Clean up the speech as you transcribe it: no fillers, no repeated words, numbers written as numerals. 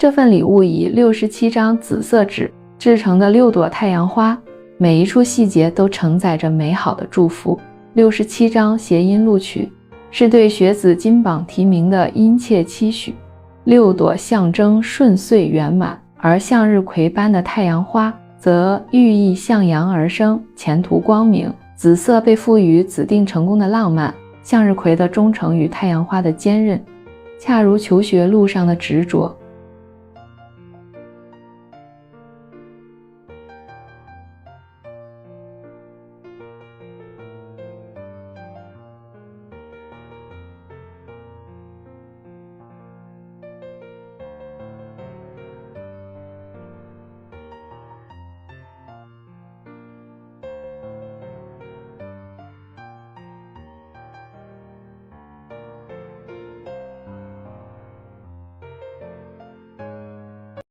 这份礼物以67张紫色纸制成的6朵太阳花，每一处细节都承载着美好的祝福。67张谐音录取，是对学子金榜题名的殷切期许。6朵象征顺遂圆满，而向日葵般的太阳花则寓意向阳而生，前途光明。紫色被赋予指定成功的浪漫，向日葵的忠诚与太阳花的坚韧，恰如求学路上的执着。